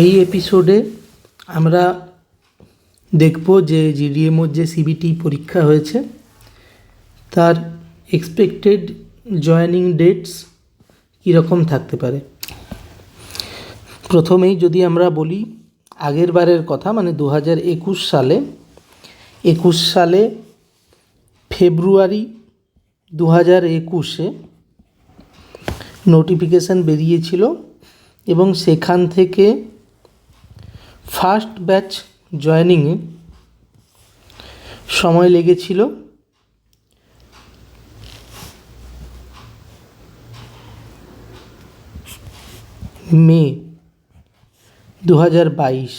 এই এপিসোডে আমরা দেখব যে জিডিএমওর যে সিবিটি পরীক্ষা হয়েছে তার এক্সপেক্টেড জয়েনিং ডেটস কীরকম থাকতে পারে। প্রথমেই যদি আমরা বলি আগের বারের কথা, মানে 2021 সালে ফেব্রুয়ারি 2021 নোটিফিকেশান বেরিয়েছিল এবং সেখান থেকে ফার্স্ট ব্যাচ জয়েনিংয়ে সময় লেগেছিল মে 2022,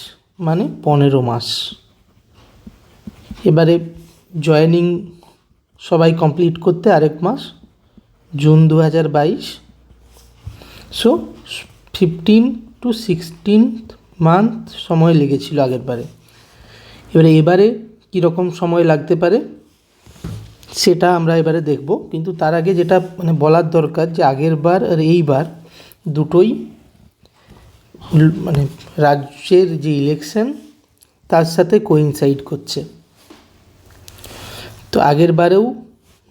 মানে 15 মাস। এবারে জয়েনিং সবাই কমপ্লিট করতে আরেক মাস, জুন 2022। সো 15 to 16 মান্থ সময় লেগেছিল আগের বারে। এবারে কীরকম সময় লাগতে পারে সেটা আমরা এবারে দেখব, কিন্তু তার আগে যেটা বলার দরকার যে আগের বার আর এইবার দুটোই রাজ্যের যে ইলেকশন তার সাথে কোইনসাইড করছে। তো আগের বারেও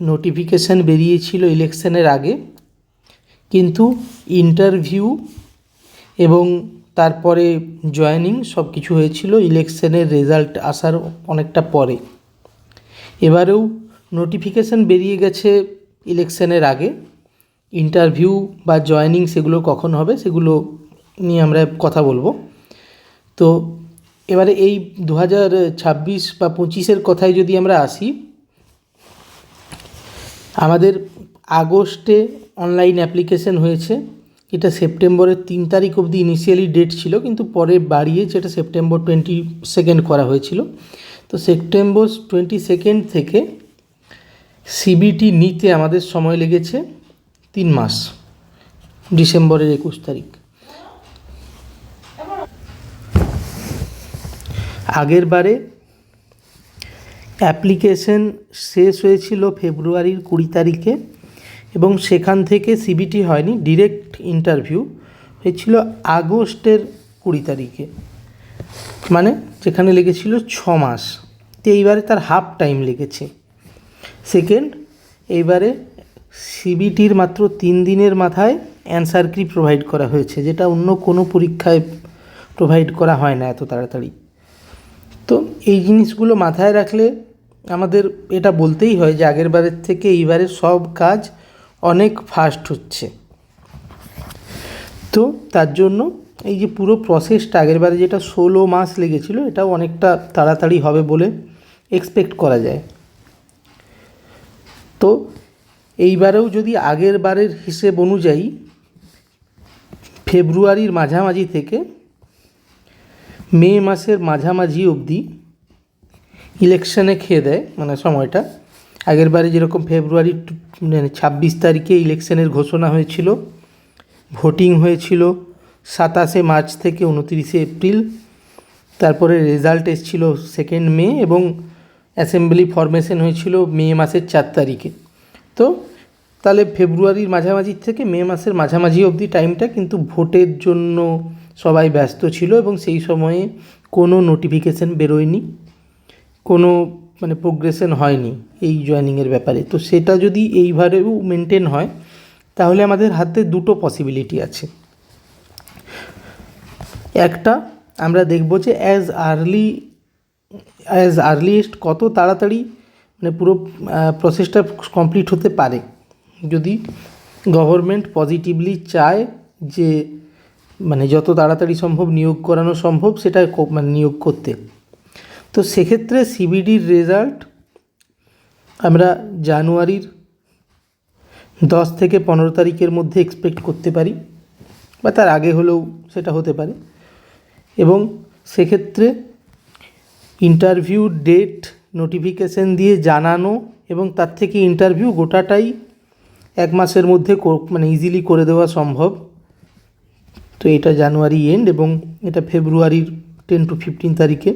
নোটিফিকেশান বেরিয়েছিল ইলেকশনের আগে, কিন্তু ইন্টারভিউ এবং তারপরে জয়েনিং সব কিছু হয়েছিল ইলেকশনের রেজাল্ট আসার অনেকটা পরে। এবারেও নোটিফিকেশান বেরিয়ে গেছে ইলেকশনের আগে, ইন্টারভিউ বা জয়েনিং সেগুলো কখন হবে সেগুলো নিয়ে আমরা কথা বলবো। তো এবারে এই 2026 বা 25-এর কথায় যদি আমরা আসি, আমাদের আগস্টে অনলাইন অ্যাপ্লিকেশন হয়েছে। এটা সেপ্টেম্বরের 3 তারিখ অবধি ইনিশিয়ালি ডেট ছিল, কিন্তু পরে বাড়িয়ে যেটা সেপ্টেম্বর 22 করা হয়েছিল। তো সেপ্টেম্বর 22 থেকে সিবিটি নিতে আমাদের সময় লেগেছে 3 মাস, ডিসেম্বরের 21 তারিখ। আগের বারে অ্যাপ্লিকেশন শেষ হয়েছিল ফেব্রুয়ারির 20 তারিখে এবং সেখান থেকে সিবিটি হয়নি, ডিরেক্ট ইন্টারভিউ হয়েছিল আগস্টের 20 তারিখে, মানে যেখানে লেগেছিল 6 মাস। তো এইবারে তার হাফ টাইম লেগেছে। সেকেন্ড, এইবারে সিবিটির মাত্র 3 দিনের মাথায় অ্যান্সার কি প্রোভাইড করা হয়েছে, যেটা অন্য কোনো পরীক্ষায় প্রোভাইড করা হয় না এত তাড়াতাড়ি। তো এই জিনিসগুলো মাথায় রাখলে আমাদের এটা বলতেই হয় যে আগের বারের থেকে এইবারে সব কাজ অনেক ফাস্ট হচ্ছে। তো তার জন্য এই যে পুরো প্রসেসটা আগের বারে যেটা 16 মাস লেগেছিল, এটাও অনেকটা তাড়াতাড়ি হবে বলে এক্সপেক্ট করা যায়। তো এইবারেও যদি আগের বারের হিসেব অনুযায়ী ফেব্রুয়ারির মাঝামাঝি থেকে মে মাসের মাঝামাঝি অবধি ইলেকশানে খেয়ে দেয়, মানে সময়টা আগের বারে যেরকম ফেব্রুয়ারি 26 তারিখে ইলেকশনের ঘোষণা হয়েছিল, ভোটিং হয়েছিল 27 মার্চ থেকে 29 এপ্রিল, তারপরে রেজাল্ট এসেছিল 2 মে এবং অ্যাসেম্বলি ফরমেশন হয়েছিল মে মাসের 4 তারিখে। তো তাহলে ফেব্রুয়ারির মাঝামাঝি থেকে মে মাসের মাঝামাঝি অবধি টাইমটা কিন্তু ভোটের জন্য সবাই ব্যস্ত ছিল এবং সেই সময়ে কোনো নোটিফিকেশান বেরোয়নি, কোনো প্রোগ্রেশন হয়নি এই জয়েনিংয়ের ব্যাপারে। তো সেটা যদি এইভাবেও মেনটেন হয় তাহলে আমাদের হাতে দুটো পসিবিলিটি আছে। একটা, আমরা দেখব যে অ্যাজ আর্লিয়েস্ট কত তাড়াতাড়ি পুরো প্রসেসটা কমপ্লিট হতে পারে, যদি গভর্নমেন্ট পজিটিভলি চায় যে যত তাড়াতাড়ি সম্ভব নিয়োগ করানো সম্ভব সেটা নিয়োগ করতে। তো সেক্ষেত্রে সিবিডির রেজাল্ট আমরা জানুয়ারির 10 থেকে 15 তারিখের মধ্যে এক্সপেক্ট করতে পারি, বা তার আগে হলেও সেটা হতে পারে। এবং সেক্ষেত্রে ইন্টারভিউ ডেট নোটিফিকেশান দিয়ে জানানো এবং তার থেকে ইন্টারভিউ গোটাটাই 1 মাসের মধ্যে ইজিলি করে দেওয়া সম্ভব। তো এটা জানুয়ারি এন্ড এবং এটা ফেব্রুয়ারির 10 to 15 তারিখে।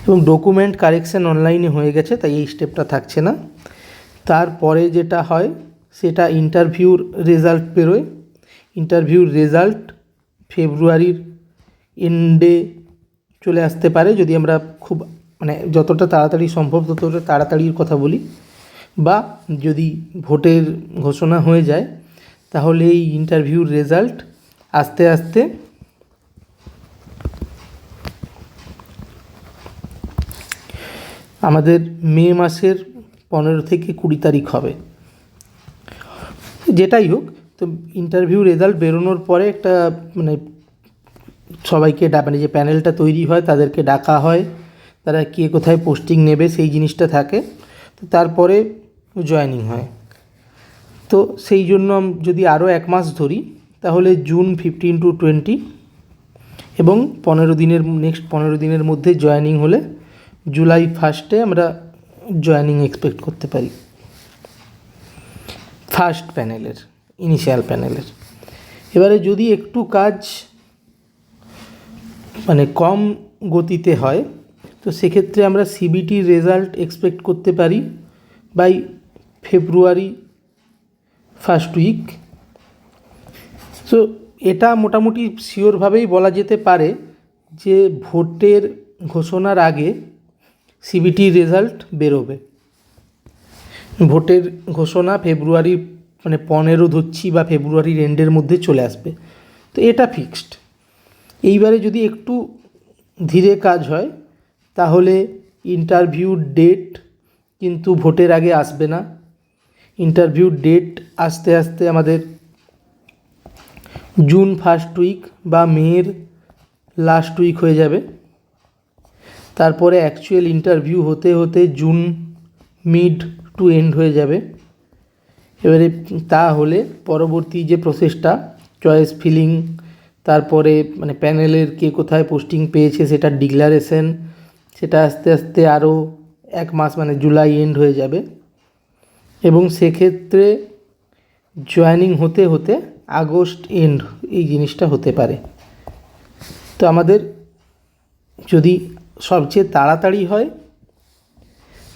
এবং ডকুমেন্ট কারেকশান অনলাইনে হয়ে গেছে, তাই এই স্টেপটা থাকছে না। তারপরে যেটা হয় সেটা ইন্টারভিউর রেজাল্ট বেরোয়। ইন্টারভিউর রেজাল্ট ফেব্রুয়ারির এন্ডে চলে আসতে পারে, যদি আমরা খুব মানে যতটা তাড়াতাড়ি সম্ভব ততটা তাড়াতাড়ির কথা বলি, বা যদি ভোটের ঘোষণা হয়ে যায় তাহলে এই ইন্টারভিউর রেজাল্ট আস্তে আস্তে আমাদের মে মাসের 15 থেকে 20 তারিখ হবে। যেটাই হোক, তো ইন্টারভিউ রেজাল্ট বেরোনোর পরে একটা মানে সবাইকে মানে যে প্যানেলটা তৈরি হয় তাদেরকে ডাকা হয়, তারা কে কোথায় পোস্টিং নেবে সেই জিনিসটা থাকে। তো তারপরে জয়েনিং হয়। তো সেই জন্য যদি আরও 1 মাস ধরি তাহলে জুন 15 to 20 এবং 15 দিনের মধ্যে জয়েনিং হলে জুলাই 1 আমরা জয়েনিং এক্সপেক্ট করতে পারি ফার্স্ট প্যানেলের, ইনিশিয়াল প্যানেলের। এবারে যদি একটু কাজ মানে কম গতিতে হয় তো সেক্ষেত্রে আমরা সিবিটির রেজাল্ট এক্সপেক্ট করতে পারি by February first week. So এটা মোটামুটি শিওরভাবেই বলা যেতে পারে যে ভোটের ঘোষণার আগে সিবিটির রেজাল্ট বেরোবে। ভোটের ঘোষণা ফেব্রুয়ারি মানে 15 ধরছি বা ফেব্রুয়ারির এন্ডের মধ্যে চলে আসবে, তো এটা ফিক্সড। এইবারে যদি একটু ধীরে কাজ হয় তাহলে ইন্টারভিউ ডেট কিন্তু ভোটের আগে আসবে না। ইন্টারভিউ ডেট আস্তে আস্তে আমাদের জুন ফার্স্ট উইক বা মের লাস্ট উইক হয়ে যাবে। তারপরে অ্যাকচুয়াল ইন্টারভিউ হতে হতে জুন মিড টু এন্ড হয়ে যাবে। এবারে তাহলে পরবর্তী যে প্রসেসটা চয়েস ফিলিং, তারপরে মানে প্যানেলের কে কোথায় পোস্টিং পেয়েছে সেটা ডিক্লারেশন, সেটা আস্তে আস্তে আরও 1 মাস মানে জুলাই এন্ড হয়ে যাবে এবং সেক্ষেত্রে জয়েনিং হতে হতে আগস্ট এন্ড এই জিনিসটা হতে পারে। তো আমাদের যদি সবচেয়ে তাড়াতাড়ি হয়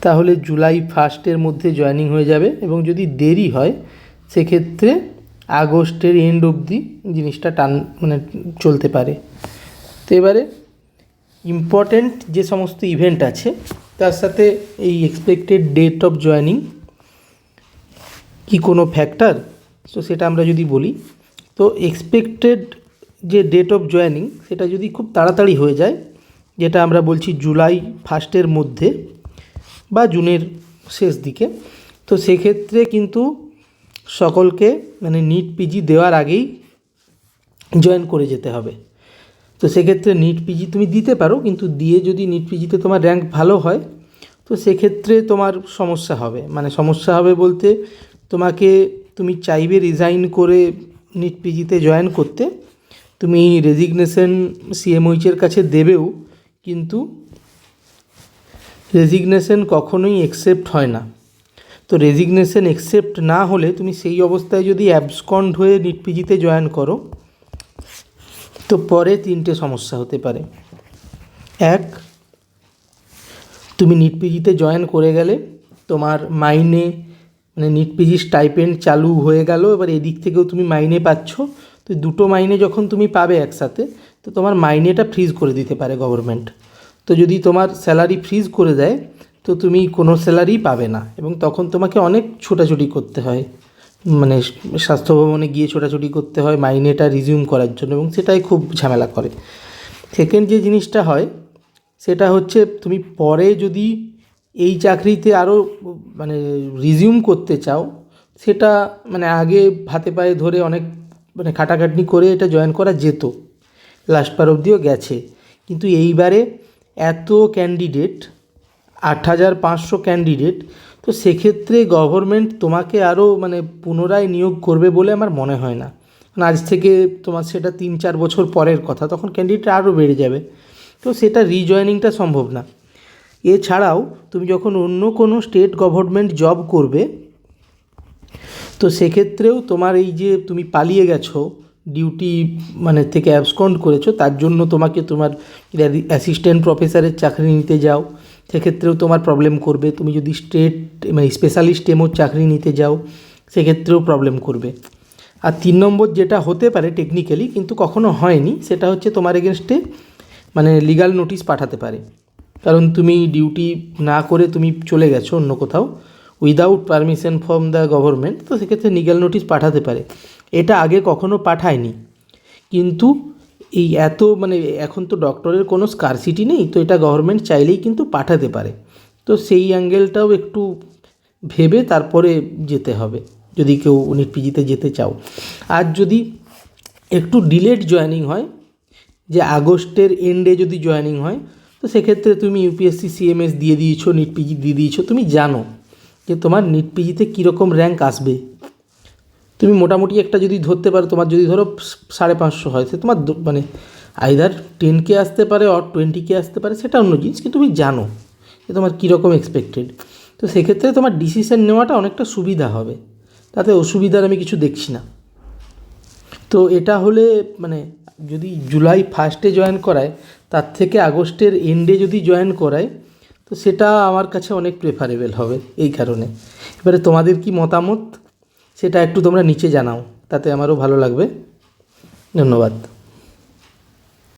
তাহলে জুলাই 1 মধ্যে জয়েনিং হয়ে যাবে এবং যদি দেরি হয় সেক্ষেত্রে আগস্টের এন্ড অবধি জিনিসটা মানে চলতে পারে। তো এবারে ইম্পর্ট্যান্ট যে সমস্ত ইভেন্ট আছে তার সাথে এই এক্সপেক্টেড ডেট অফ জয়েনিং কি কোনো ফ্যাক্টর, তো সেটা আমরা যদি বলি তো এক্সপেক্টেড যে ডেট অফ জয়েনিং সেটা যদি খুব তাড়াতাড়ি হয়ে যায়, যেটা আমরা বলছি জুলাই 1 মধ্যে বা জুনের শেষ দিকে, তো সেক্ষেত্রে কিন্তু সকলকে মানে নিট পিজি দেওয়ার আগেই জয়েন করে যেতে হবে। তো সেক্ষেত্রে নিট পিজি তুমি দিতে পারো, কিন্তু দিয়ে যদি নিট পিজিতে তোমার র্যাঙ্ক ভালো হয় তো সেক্ষেত্রে তোমার সমস্যা হবে। মানে সমস্যা হবে বলতে তুমি চাইবে রিজাইন করে নিট পিজিতে জয়েন করতে, তুমি রেজিগনেশন সিএমওইচের কাছে দেবেও, কিন্তু রেজিগনেশন কখনোই অ্যাকসেপ্ট হয় না। তো রেজিগনেশন অ্যাকসেপ্ট না হলে তুমি সেই অবস্থায় যদি অ্যাবসকন্ড হয়ে নিট পিজিতে জয়েন করো তো পরে 3টে সমস্যা হতে পারে। 1, তুমি নিট পিজিতে জয়েন করে গেলে তোমার মাইনে মানে নিট পিজি স্টাইপেন্ড চালু হয়ে গেল, এবার এদিক থেকেও তুমি মাইনে পাচ্ছ, তো দুটো মাইনে যখন তুমি পাবে একসাথে তো তোমার মাইনেটা ফ্রিজ করে দিতে পারে গভর্নমেন্ট। তো যদি তোমার স্যালারি ফ্রিজ করে দেয় তো তুমি কোনো স্যালারি পাবে না এবং তখন তোমাকে অনেক ছোটাছুটি করতে হয়, মানে স্বাস্থ্য ভবনে গিয়ে ছোটাছুটি করতে হয় মাইনেটা রিজিউম করার জন্য, এবং সেটাই খুব ঝামেলা করে। সেকেন্ড যে জিনিসটা হয় সেটা হচ্ছে তুমি পরে যদি এই চাকরিতে আরও মানে রিজিউম করতে চাও, সেটা মানে আগে হাতে পায়ে ধরে অনেক মানে খাটাখাটনি করে এটা জয়েন করা যেত, লাস্ট বার অবধিও গেছে, কিন্তু এইবারে এত ক্যান্ডিডেট 8,500 ক্যান্ডিডেট, তো সেক্ষেত্রে গভর্নমেন্ট তোমাকে আরও মানে পুনরায় নিয়োগ করবে বলে আমার মনে হয় না। মানে আজ থেকে তোমার সেটা 3-4 বছর পরের কথা, তখন ক্যান্ডিডেট আরও বেড়ে যাবে, তো সেটা রিজয়েনিংটা সম্ভব না। এছাড়াও তুমি যখন অন্য কোনো স্টেট গভর্নমেন্ট জব করবে তো সেক্ষেত্রেও তোমার এই যে তুমি পালিয়ে গেছো ডিউটি মানে থেকে অ্যাবসকন্ড করেছো, তার জন্য তোমাকে তোমার অ্যাসিস্ট্যান্ট প্রফেসরের চাকরি নিতে যাও সেক্ষেত্রেও তোমার প্রবলেম করবে। তুমি যদি স্ট্রেট মানে স্পেশালিস্ট এমওর চাকরি নিতে যাও সেক্ষেত্রেও প্রবলেম করবে। আর 3 নম্বর যেটা হতে পারে টেকনিক্যালি, কিন্তু কখনো হয়নি, সেটা হচ্ছে তোমার এগেনস্টে মানে লিগাল নোটিশ পাঠাতে পারে। কারণ তুমি ডিউটি না করে তুমি চলে গেছো অন্য কোথাও without permission from the government, তো সেক্ষেত্রে লিগাল নোটিশ পাঠাতে পারে। এটা আগে কখনো পাঠায়নি, কিন্তু এই এত মানে এখন তো ডক্টরের কোনো স্কারসিটি নেই, তো এটা গভর্নমেন্ট চাইলেই কিন্তু পাঠাতে পারে। তো সেই অ্যাঙ্গেলটাও একটু ভেবে তারপরে যেতে হবে যদি কেউ নিট পিজিতে যেতে চাও। আর যদি একটু ডিলেড জয়েনিং হয়, যে আগস্টের এন্ডে যদি জয়েনিং হয়, তো সেক্ষেত্রে তুমি ইউপিএসসি সিএমএস দিয়ে দিয়েছো, নিট পিজি দিয়ে দিয়েছো, তুমি জানো যে তোমার নিট পিজিতে কীরকম র্যাঙ্ক আসবে। তুমি মোটামুটি একটা যদি ধরতে পারো, তোমার যদি ধরো 550 হয়, সে তোমার মানে আইদার 10K আসতে পারে অর 20K আসতে পারে, সেটা অন্য জিনিস, কিন্তু তুমি জানো যে তোমার কীরকম এক্সপেক্টেড। তো সেক্ষেত্রে তোমার ডিসিশন নেওয়াটা অনেকটা সুবিধা হবে, তাতে অসুবিধার আমি কিছু দেখছি না। তো এটা হলে মানে যদি জুলাই 1 জয়েন করায়, তার থেকে আগস্টের এন্ডে যদি জয়েন করায়, তো সেটা আমার কাছে অনেক প্রেফারেবল হবে এই কারণে। এবারে তোমাদের কি মতামত সেটা একটু তোমরা নিচে জানাও, তাতে আমারও ভালো লাগবে। ধন্যবাদ।